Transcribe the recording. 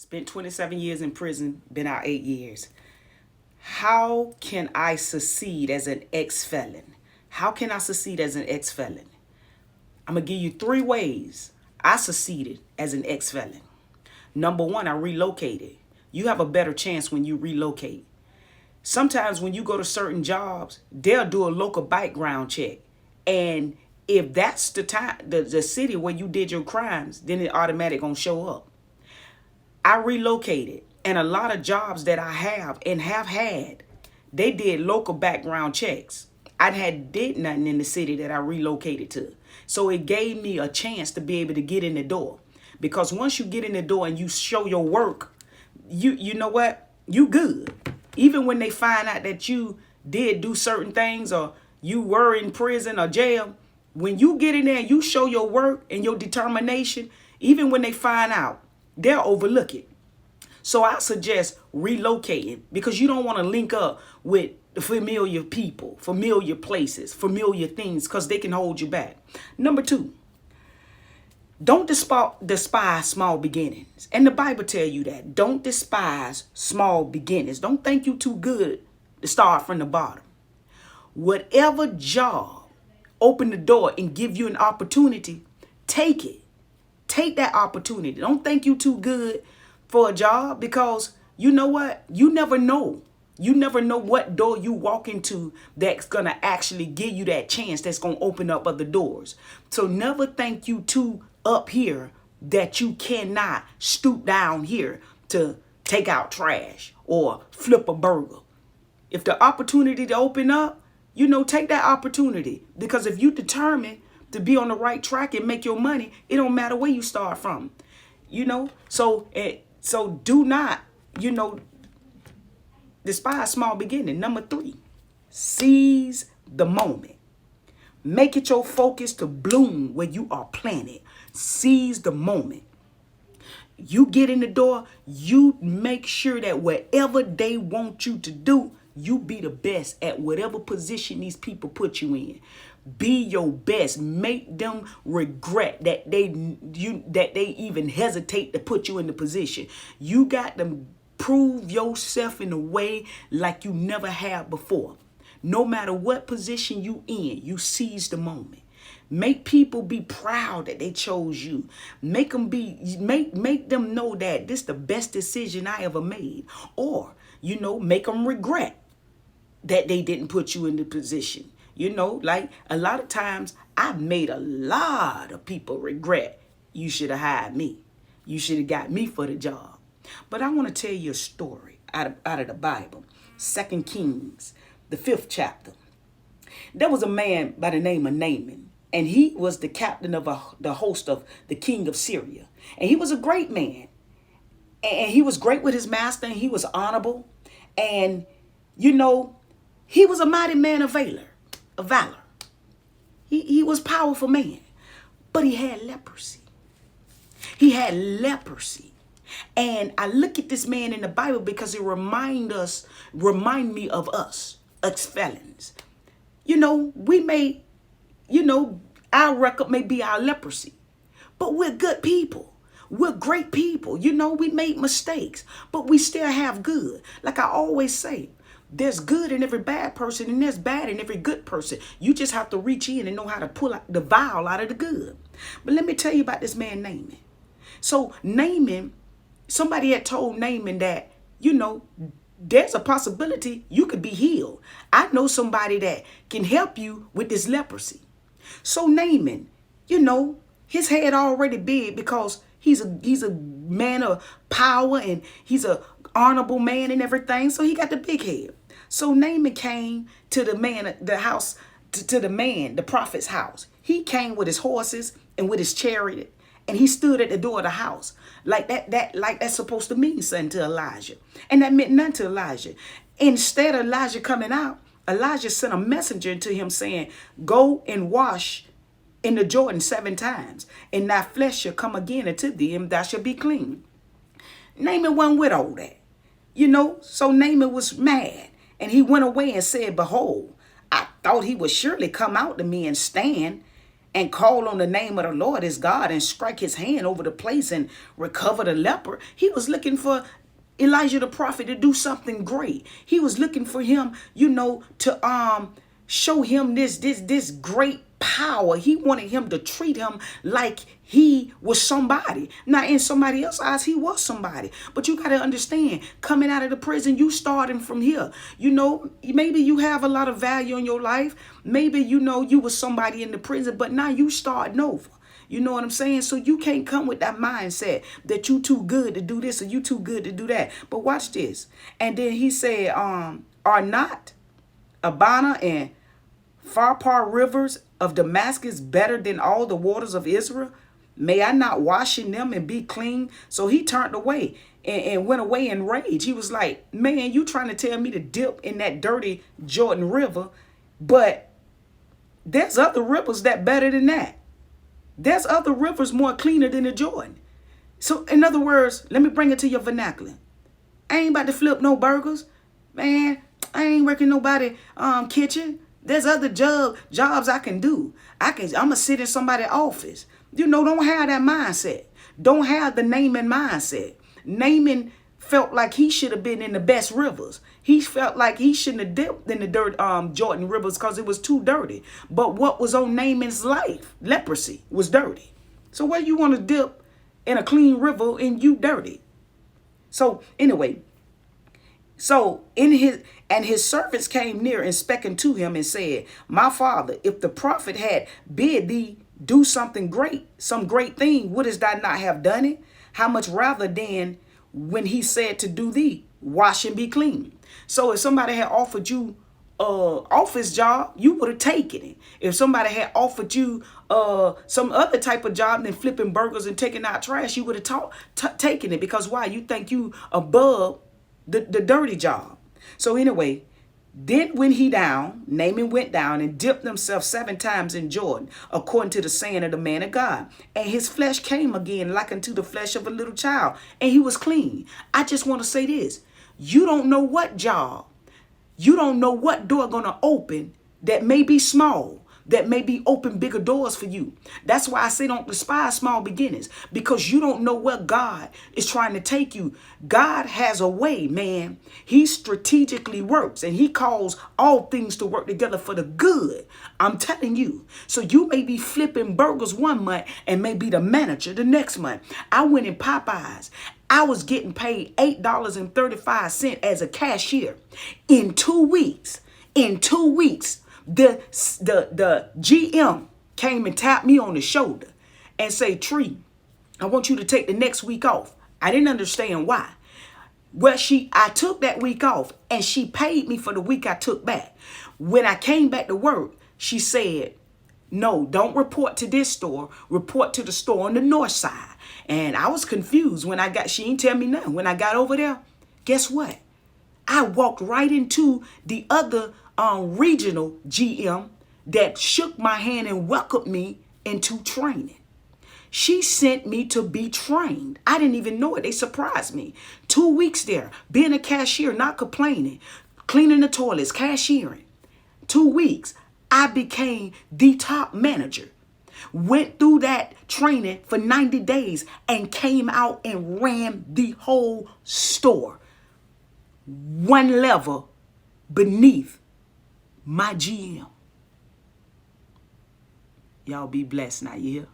Spent 27 years in prison, been out 8 years. How can I succeed as an ex-felon? How can I succeed as an ex-felon? I'm going to give you 3 ways I succeeded as an ex-felon. Number one, I relocated. You have a better chance when you relocate. Sometimes when you go to certain jobs, they'll do a local background check. And if that's the time, the city where you did your crimes, then it automatically gonna show up. I relocated, and a lot of jobs that I have and have had, they did local background checks. I had did nothing in the city that I relocated to. So it gave me a chance to be able to get in the door. Because once you get in the door and you show your work, you know what? You good. Even when they find out that you did do certain things or you were in prison or jail, when you get in there and you show your work and your determination, even when they find out, they'll overlook it. So I suggest relocating because you don't want to link up with familiar people, familiar places, familiar things because they can hold you back. Number two, don't despise small beginnings. And the Bible tell you that. Don't despise small beginnings. Don't think you too good to start from the bottom. Whatever job open the door and give you an opportunity, take it. Take that opportunity. Don't think you too good for a job because you know what? You never know. You never know what door you walk into that's going to actually give you that chance that's going to open up other doors. So never think you too up here that you cannot stoop down here to take out trash or flip a burger. If the opportunity to open up, take that opportunity because if you determine to be on the right track and make your money, it don't matter where you start from, So do not, despise small beginning. Number three, seize the moment. Make it your focus to bloom where you are planted. Seize the moment. You get in the door, you make sure that wherever they want you to do, you be the best at whatever position these people put you in. Be your best. Make them regret that they even hesitate to put you in the position. You got to prove yourself in a way like you never have before. No matter what position you in, you seize the moment. Make people be proud that they chose you. Make them know that this is the best decision I ever made. Or, make them regret that they didn't put you in the position. Like a lot of times I've made a lot of people regret you should have hired me. You should have got me for the job. But I want to tell you a story out of the Bible. 2 Kings, the 5th chapter. There was a man by the name of Naaman, and he was the captain of the host of the king of Syria. And he was a great man. And he was great with his master, and he was honorable. And, he was a mighty man of valor. He was a powerful man, but he had leprosy. And I look at this man in the Bible because it remind me of us, ex-felons. We may, our record may be our leprosy, but we're good people. We're great people. We made mistakes, but we still have good. Like I always say, there's good in every bad person and there's bad in every good person. You just have to reach in and know how to pull out the vial out of the good. But let me tell you about this man Naaman. So Naaman, somebody had told Naaman that, there's a possibility you could be healed. I know somebody that can help you with this leprosy. So Naaman, his head already big because he's a man of power and he's a honorable man and everything. So he got the big head. So Naaman came to the man, the prophet's house. He came with his horses and with his chariot, and he stood at the door of the house. Like that's supposed to mean something to Elijah. And that meant nothing to Elijah. Instead of Elijah coming out, Elijah sent a messenger to him saying, go and wash in the Jordan 7 times, and thy flesh shall come again unto thee, and thou shalt be clean. Naaman wasn't with all that. So Naaman was mad, and he went away and said, behold, I thought he would surely come out to me and stand and call on the name of the Lord his God and strike his hand over the place and recover the leper. He was looking for Elijah the prophet to do something great. He was looking for him, to show him this great power. He wanted him to treat him like he was somebody. Now, in somebody else's eyes, he was somebody. But you got to understand, coming out of the prison, you starting from here. Maybe you have a lot of value in your life. Maybe, you was somebody in the prison, but now you starting over. You know what I'm saying? So you can't come with that mindset that you too good to do this or you too good to do that. But watch this. And then he said, are not Abana and Pharpar rivers of Damascus better than all the waters of Israel? May I not wash in them and be clean? So he turned away and went away in rage. He was like, man, you trying to tell me to dip in that dirty Jordan River, but there's other rivers that better than that. There's other rivers more cleaner than the Jordan. So in other words, let me bring it to your vernacular. I ain't about to flip no burgers. Man, I ain't working nobody kitchen. There's other jobs I can do. I'm going to sit in somebody's office. Don't have that mindset. Don't have the Naaman mindset. Naaman felt like he should have been in the best rivers. He felt like he shouldn't have dipped in the Jordan rivers because it was too dirty. But what was on Naaman's life? Leprosy was dirty. So where you want to dip in a clean river and you dirty? So anyway, his servants came near and spake unto him and said, my father, if the prophet had bid thee do something great, some great thing, wouldest thou not have done it? How much rather then when he said to do thee, wash and be clean? So if somebody had offered you office job, you would have taken it. If somebody had offered you some other type of job than flipping burgers and taking out trash, you would have taken it. Because why? You think you above the dirty job. So anyway, then when Naaman went down and dipped himself 7 times in Jordan, according to the saying of the man of God. And his flesh came again like unto the flesh of a little child, and he was clean. I just want to say this. You don't know what job, you don't know what door going to open that may be small, that may be open bigger doors for you. That's why I say don't despise small beginnings, because you don't know where God is trying to take you. God has a way, man. He strategically works and he calls all things to work together for the good. I'm telling you. So you may be flipping burgers one month and may be the manager the next month. I went in Popeyes. I was getting paid $8.35 as a cashier. In 2 weeks, the GM came and tapped me on the shoulder and say, Tree, I want you to take the next week off. I didn't understand why. Well, I took that week off and she paid me for the week I took back. When I came back to work, she said, no, don't report to this store. Report to the store on the north side. And I was confused she didn't tell me nothing. When I got over there, guess what? I walked right into the other regional GM that shook my hand and welcomed me into training. She sent me to be trained. I didn't even know it. They surprised me. 2 weeks there, being a cashier, not complaining, cleaning the toilets, cashiering. 2 weeks, I became the top manager. Went through that training for 90 days and came out and ran the whole store. One level beneath my GM. Y'all be blessed now, you hear?